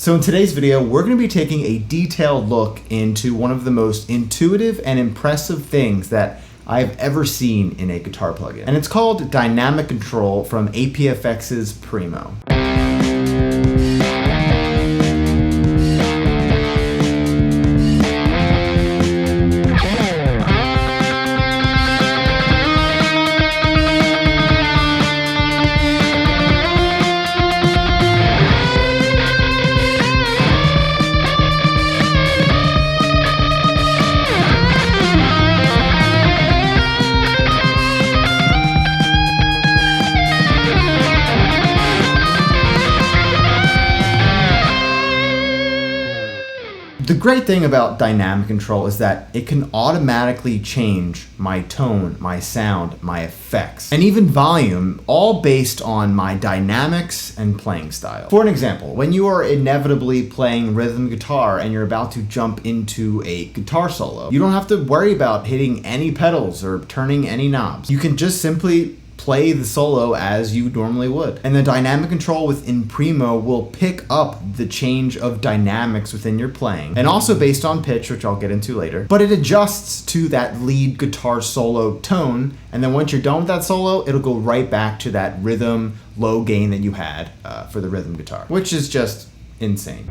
So in today's video, we're going to be taking a detailed look into one of the most intuitive and impressive things that I've ever seen in a guitar plugin. And it's called Dynamic Control from APFX's PRIMO. The great thing about dynamic control is that it can automatically change my tone, my sound, my effects, and even volume, all based on my dynamics and playing style. For an example, when you are inevitably playing rhythm guitar and you're about to jump into a guitar solo, you don't have to worry about hitting any pedals or turning any knobs. You can just simply play the solo as you normally would. And the dynamic control within PRIMO will pick up the change of dynamics within your playing, and also based on pitch, which I'll get into later, but it adjusts to that lead guitar solo tone, and then once you're done with that solo, it'll go right back to that rhythm low gain that you had for the rhythm guitar, which is just insane.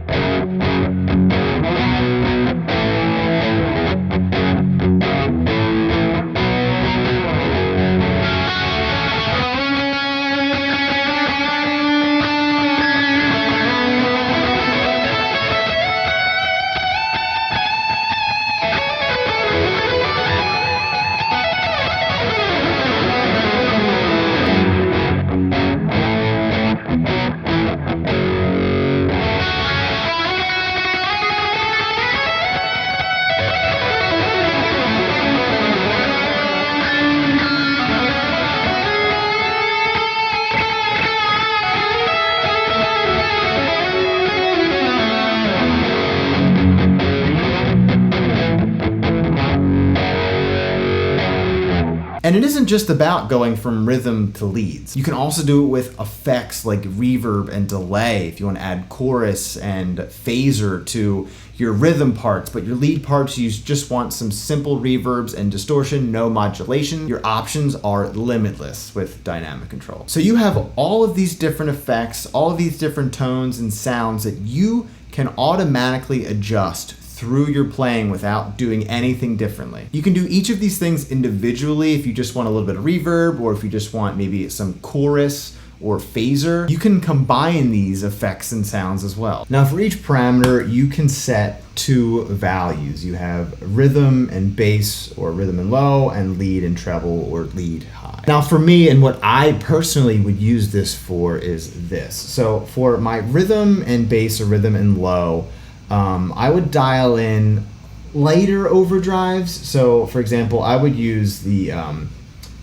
And it isn't just about going from rhythm to leads. You can also do it with effects like reverb and delay if you want to add chorus and phaser to your rhythm parts, but your lead parts you just want some simple reverbs and distortion, no modulation. Your options are limitless with dynamic control. So you have all of these different effects, all of these different tones and sounds that you can automatically adjust through your playing without doing anything differently. You can do each of these things individually if you just want a little bit of reverb, or if you just want maybe some chorus or phaser. You can combine these effects and sounds as well. Now for each parameter, you can set two values. You have rhythm and bass, or rhythm and low, and lead and treble, or lead high. Now for me, and what I personally would use this for is this. So for my rhythm and bass, or rhythm and low, I would dial in lighter overdrives. So for example, I would use the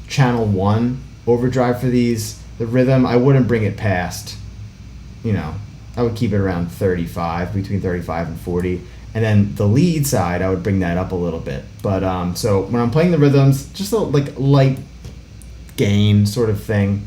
channel 1 overdrive for these. The rhythm, I wouldn't bring it past, I would keep it around 35, between 35 and 40. And then the lead side, I would bring that up a little bit. But so when I'm playing the rhythms, just a light gain sort of thing.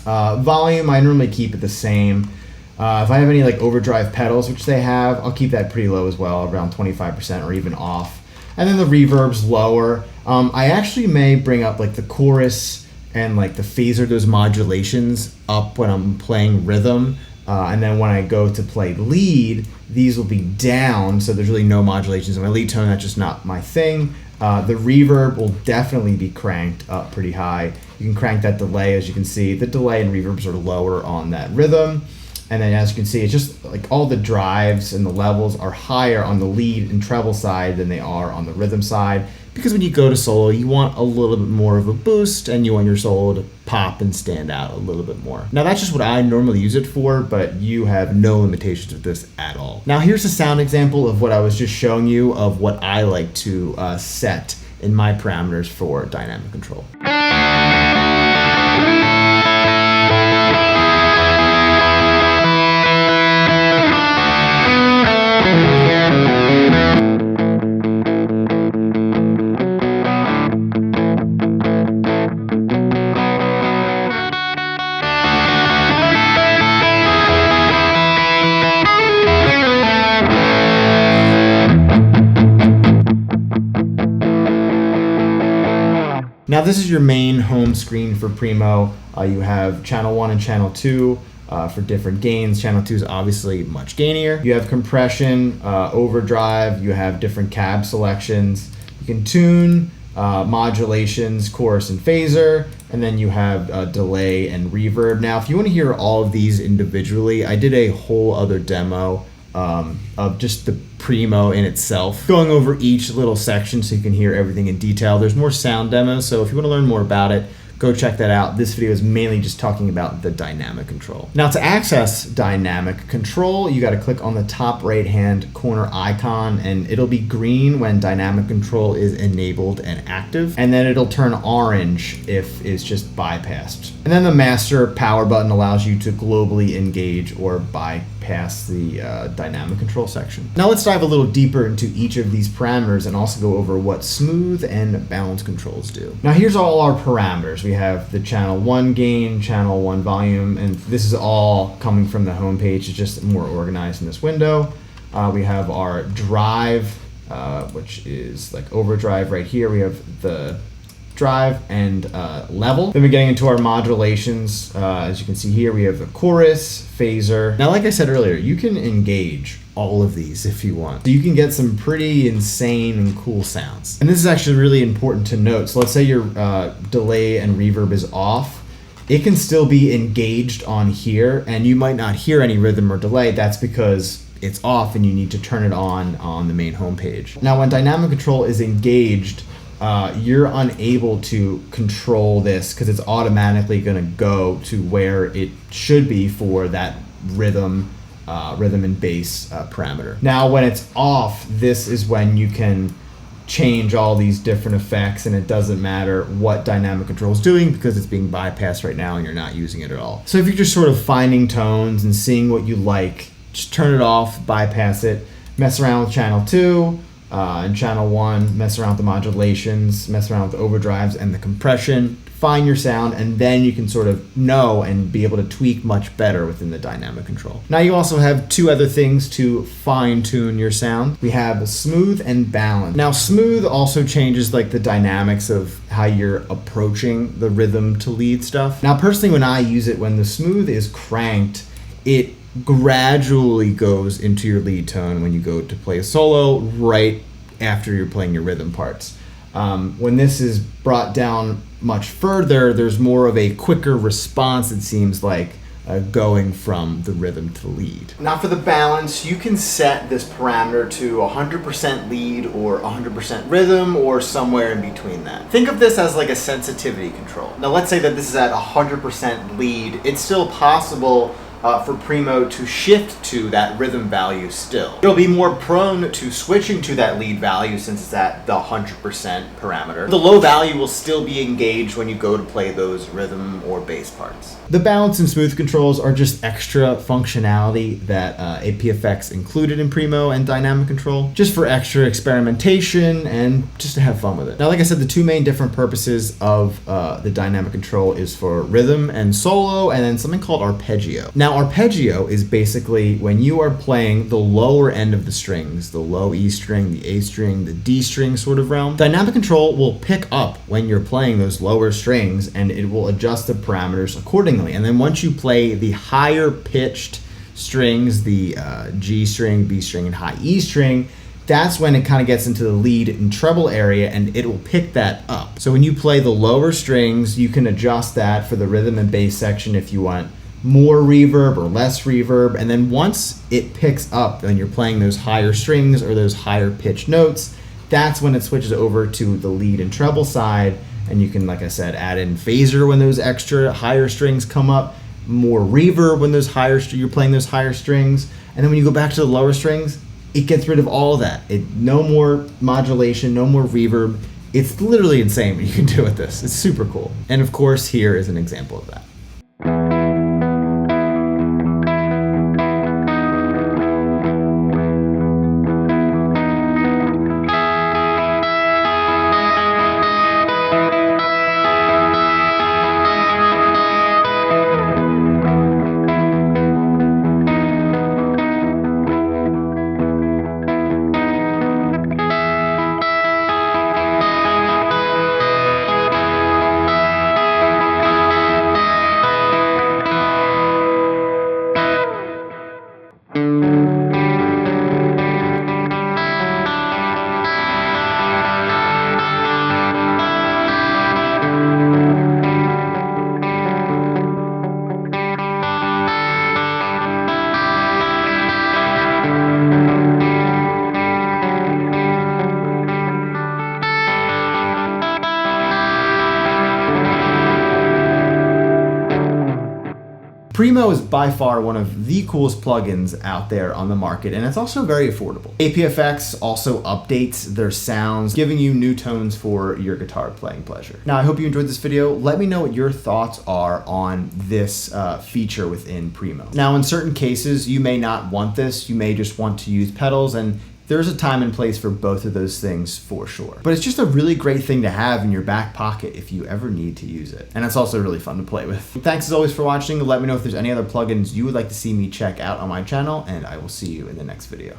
Volume, I normally keep it the same. If I have any overdrive pedals, which they have, I'll keep that pretty low as well, around 25% or even off. And then the reverb's lower. I actually may bring up the chorus and the phaser, those modulations up when I'm playing rhythm. And then when I go to play lead, these will be down, so there's really no modulations in my lead tone. That's just not my thing. The reverb will definitely be cranked up pretty high. You can crank that delay, as you can see. The delay and reverbs are lower on that rhythm. And then as you can see, it's just all the drives and the levels are higher on the lead and treble side than they are on the rhythm side. Because when you go to solo, you want a little bit more of a boost, and you want your solo to pop and stand out a little bit more. Now that's just what I normally use it for, but you have no limitations with this at all. Now here's a sound example of what I was just showing you of what I like to set in my parameters for dynamic control. Now this is your main home screen for PRIMO. You have channel 1 and channel 2 for different gains. Channel 2 is obviously much gainier. You have compression, overdrive, you have different cab selections. You can tune, modulations, chorus and phaser, and then you have delay and reverb. Now if you want to hear all of these individually, I did a whole other demo of just the PRIMO in itself, going over each little section so you can hear everything in detail. There's more sound demos, so if you want to learn more about it, go check that out. This video is mainly just talking about the dynamic control. Now to access dynamic control, you got to click on the top right hand corner icon, and it'll be green when dynamic control is enabled and active, and then it'll turn orange if it's just bypassed. And then the master power button allows you to globally engage or bypass the dynamic control section. Now let's dive a little deeper into each of these parameters and also go over what smooth and balance controls do. Now here's all our parameters. We have the channel 1 gain, channel 1 volume, and this is all coming from the home page. It's just more organized in this window. We have our drive, which is like overdrive right here. We have the drive and level. Then we're getting into our modulations. As you can see here, we have the chorus, phaser. Now, like I said earlier, you can engage all of these if you want. So you can get some pretty insane and cool sounds. And this is actually really important to note. So let's say your delay and reverb is off. It can still be engaged on here, and you might not hear any rhythm or delay. That's because it's off and you need to turn it on the main homepage. Now, when dynamic control is engaged, you're unable to control this because it's automatically going to go to where it should be for that rhythm and bass parameter. Now when it's off, this is when you can change all these different effects, and it doesn't matter what dynamic control is doing because it's being bypassed right now and you're not using it at all. So if you're just sort of finding tones and seeing what you like, just turn it off, bypass it, mess around with channel 2 and channel 1, mess around with the modulations, mess around with the overdrives and the compression, find your sound, and then you can sort of know and be able to tweak much better within the dynamic control. Now you also have two other things to fine tune your sound. We have smooth and balance. Now smooth also changes like the dynamics of how you're approaching the rhythm to lead stuff. Now personally, when I use it, when the smooth is cranked, it gradually goes into your lead tone when you go to play a solo right after you're playing your rhythm parts. When this is brought down much further, there's more of a quicker response, it seems like, going from the rhythm to lead. Now for the balance, you can set this parameter to 100% lead or 100% rhythm or somewhere in between that. Think of this as like a sensitivity control. Now let's say that this is at 100% lead. It's still possible for PRIMO to shift to that rhythm value still. It'll be more prone to switching to that lead value since it's at the 100% parameter. The low value will still be engaged when you go to play those rhythm or bass parts. The balance and smooth controls are just extra functionality that APFX included in PRIMO and dynamic control, just for extra experimentation and just to have fun with it. Now, like I said, the two main different purposes of the dynamic control is for rhythm and solo, and then something called arpeggio. Now, arpeggio is basically when you are playing the lower end of the strings, the low E string, the A string, the D string sort of realm. Dynamic control will pick up when you're playing those lower strings, and it will adjust the parameters accordingly. And then once you play the higher pitched strings, the G string, B string, and high E string, that's when it kind of gets into the lead and treble area, and it will pick that up. So when you play the lower strings, you can adjust that for the rhythm and bass section if you want more reverb or less reverb. And then once it picks up when you're playing those higher strings or those higher pitched notes, that's when it switches over to the lead and treble side. And you can, like I said, add in phaser when those extra higher strings come up, more reverb when those you're playing those higher strings. And then when you go back to the lower strings, it gets rid of all of that. No more modulation, no more reverb. It's literally insane what you can do with this. It's super cool. And of course, here is an example of that. PRIMO is by far one of the coolest plugins out there on the market, and it's also very affordable. APFX also updates their sounds, giving you new tones for your guitar playing pleasure. Now, I hope you enjoyed this video. Let me know what your thoughts are on this feature within PRIMO. Now, in certain cases, you may not want this. You may just want to use pedals, and there's a time and place for both of those things for sure. But it's just a really great thing to have in your back pocket if you ever need to use it. And it's also really fun to play with. Thanks as always for watching. Let me know if there's any other plugins you would like to see me check out on my channel, and I will see you in the next video.